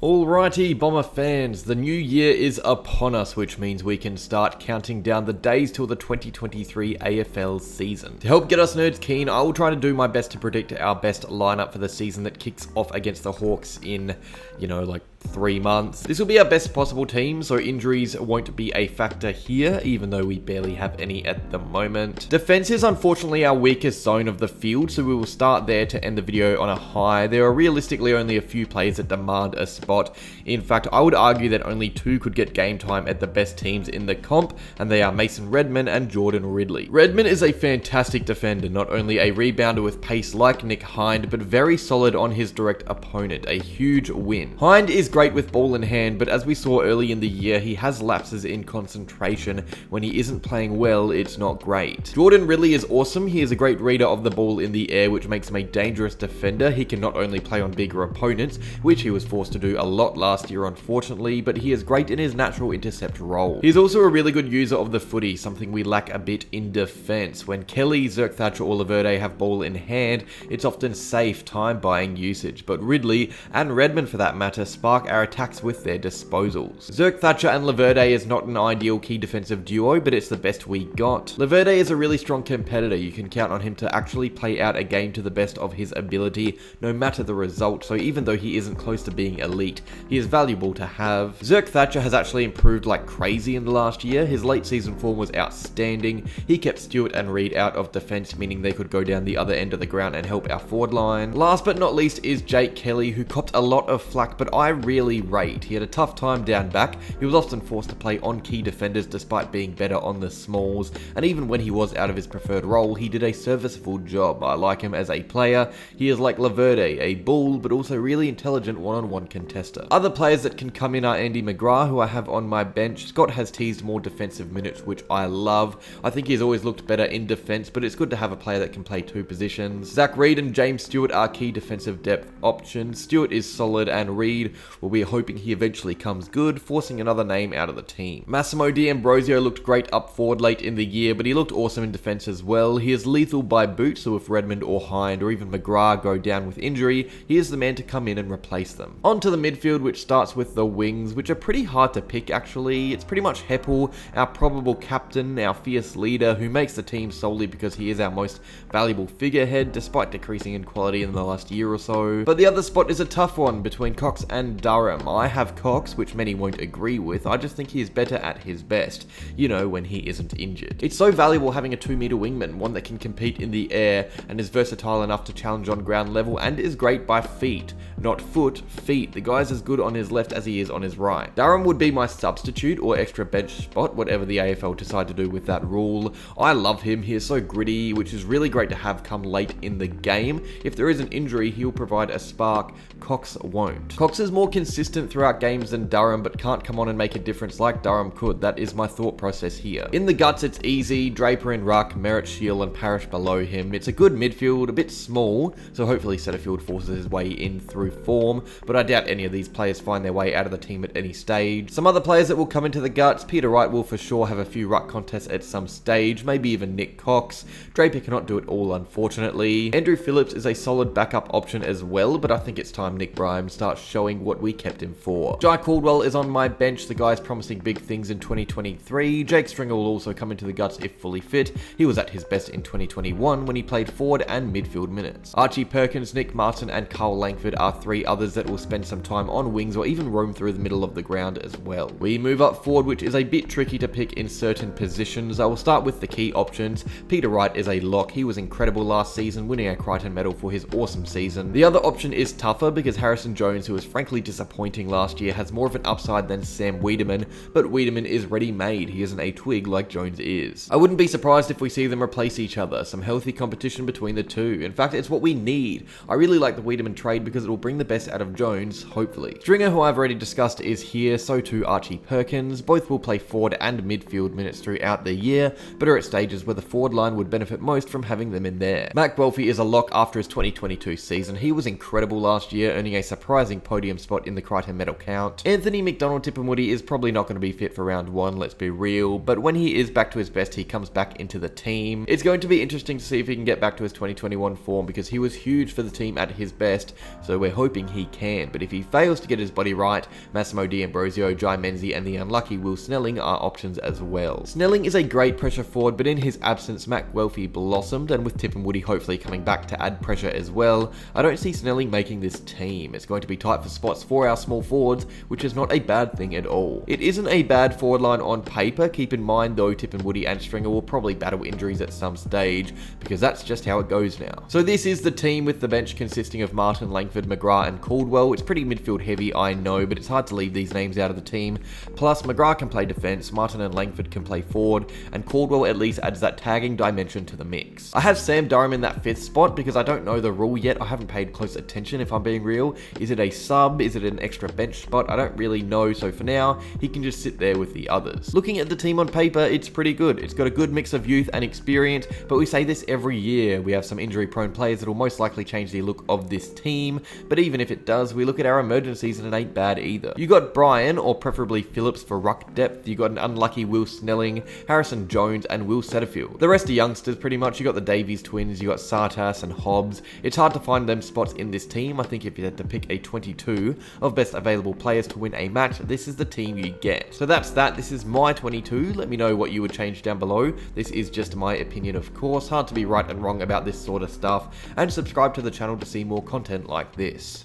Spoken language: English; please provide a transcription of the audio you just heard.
Alrighty, Bomber fans, the new year is upon us, which means we can start counting down the days till the 2023 AFL season. To help get us nerds keen, I will try to do my best to predict our best lineup for the season that kicks off against the Hawks in, like 3 months. This will be our best possible team, so injuries won't be a factor here, even though we barely have any at the moment. Defense is unfortunately our weakest zone of the field, so we will start there to end the video on a high. There are realistically only a few players that demand a spot. In fact, I would argue that only 2 could get game time at the best teams in the comp, and they are Mason Redman and Jordan Ridley. Redman is a fantastic defender, not only a rebounder with pace like Nick Hind, but very solid on his direct opponent, a huge win. Hind is great with ball in hand, but as we saw early in the year, he has lapses in concentration. When he isn't playing well, it's not great. Jordan Ridley is awesome. He is a great reader of the ball in the air, which makes him a dangerous defender. He can not only play on bigger opponents, which he was forced to do a lot last year unfortunately, but he is great in his natural intercept role. He's also a really good user of the footy, something we lack a bit in defense. When Kelly, Zerk Thatcher or Laverde have ball in hand, it's often safe time buying usage, but Ridley, and Redmond for that matter, spark our attacks with their disposals. Zerk Thatcher and Laverde is not an ideal key defensive duo, but it's the best we got. Laverde is a really strong competitor. You can count on him to actually play out a game to the best of his ability, no matter the result, so even though he isn't close to being elite, he is valuable to have. Zerk Thatcher has actually improved like crazy in the last year. His late season form was outstanding. He kept Stewart and Reed out of defense, meaning they could go down the other end of the ground and help our forward line. Last but not least is Jake Kelly, who copped a lot of flack, but I really rate. He had a tough time down back. He was often forced to play on key defenders despite being better on the smalls, and even when he was out of his preferred role, he did a serviceable job. I like him as a player. He is like Laverde, a bull, but also really intelligent one-on-one contester. Other players that can come in are Andy McGrath, who I have on my bench. Scott has teased more defensive minutes, which I love. I think he's always looked better in defense, but it's good to have a player that can play 2 positions. Zach Reed and James Stewart are key defensive depth options. Stewart is solid, and Reed, well, we're hoping he eventually comes good, forcing another name out of the team. Massimo D'Ambrosio looked great up forward late in the year, but he looked awesome in defense as well. He is lethal by boot, so if Redmond or Hind or even McGrath go down with injury, he is the man to come in and replace them. On to the midfield, which starts with the wings, which are pretty hard to pick actually. It's pretty much Heppel, our probable captain, our fierce leader, who makes the team solely because he is our most valuable figurehead, despite decreasing in quality in the last year or so. But the other spot is a tough one between Cox and Durham. I have Cox, which many won't agree with. I just think he is better at his best, when he isn't injured. It's so valuable having a 2-meter wingman, one that can compete in the air and is versatile enough to challenge on ground level and is great by feet. Not foot, feet. The guy's as good on his left as he is on his right. Durham would be my substitute or extra bench spot, whatever the AFL decide to do with that rule. I love him. He is so gritty, which is really great to have come late in the game. If there is an injury, he'll provide a spark. Cox won't. Cox is more consistent throughout games than Durham, but can't come on and make a difference like Durham could. That is my thought process here. In the guts, it's easy. Draper in ruck, Merritt, Shield, and Parrish below him. It's a good midfield, a bit small, so hopefully Setterfield forces his way in through form, but I doubt any of these players find their way out of the team at any stage. Some other players that will come into the guts: Peter Wright will for sure have a few ruck contests at some stage, maybe even Nick Cox. Draper cannot do it all, unfortunately. Andrew Phillips is a solid backup option as well, but I think it's time Nick Bryan starts showing what we kept him for. Jai Caldwell is on my bench. The guy's promising big things in 2023. Jake Stringer will also come into the guts if fully fit. He was at his best in 2021 when he played forward and midfield minutes. Archie Perkins, Nick Martin, and Carl Langford are 3 others that will spend some time on wings or even roam through the middle of the ground as well. We move up forward, which is a bit tricky to pick in certain positions. I will start with the key options. Peter Wright is a lock. He was incredible last season, winning a Crichton medal for his awesome season. The other option is tougher because Harrison Jones, who was frankly disappointing last year, has more of an upside than Sam Wiedemann, but Wiedemann is ready-made. He isn't a twig like Jones is. I wouldn't be surprised if we see them replace each other. Some healthy competition between the two. In fact, it's what we need. I really like the Wiedemann trade because it will bring the best out of Jones, hopefully. Stringer, who I've already discussed, is here, so too Archie Perkins. Both will play forward and midfield minutes throughout the year, but are at stages where the forward line would benefit most from having them in there. Mac Guelphy is a lock after his 2022 season. He was incredible last year, earning a surprising podium spot spot in the Crichton medal count. Anthony McDonald-Tipungwuti is probably not going to be fit for round 1, let's be real, but when he is back to his best, he comes back into the team. It's going to be interesting to see if he can get back to his 2021 form, because he was huge for the team at his best, so we're hoping he can. But if he fails to get his body right, Massimo D'Ambrosio, Jai Menzie and the unlucky Will Snelling are options as well. Snelling is a great pressure forward, but in his absence, Matt Guelphy blossomed, and with Tipungwuti hopefully coming back to add pressure as well, I don't see Snelling making this team. It's going to be tight for spots for our small forwards, which is not a bad thing at all. It isn't a bad forward line on paper. Keep in mind though, Tipungwuti and Stringer will probably battle injuries at some stage, because that's just how it goes now. So this is the team with the bench consisting of Martin, Langford, McGrath and Caldwell. It's pretty midfield heavy, I know, but it's hard to leave these names out of the team. Plus, McGrath can play defence, Martin and Langford can play forward, and Caldwell at least adds that tagging dimension to the mix. I have Sam Durham in that 5th spot because I don't know the rule yet. I haven't paid close attention, if I'm being real. Is it a sub? Is it an extra bench spot? I don't really know, so for now, he can just sit there with the others. Looking at the team on paper, it's pretty good. It's got a good mix of youth and experience, but we say this every year. We have some injury-prone players that will most likely change the look of this team, but even if it does, we look at our emergencies and it ain't bad either. You got Brian, or preferably Phillips for ruck depth. You got an unlucky Will Snelling, Harrison Jones, and Will Setterfield. The rest are youngsters pretty much. You got the Davies twins, you got Sartas and Hobbs. It's hard to find them spots in this team. I think if you had to pick a 22 of best available players to win a match, this is the team you get. So that's that. This is my 22. Let me know what you would change down below. This is just my opinion, of course. Hard to be right and wrong about this sort of stuff. And subscribe to the channel to see more content like this.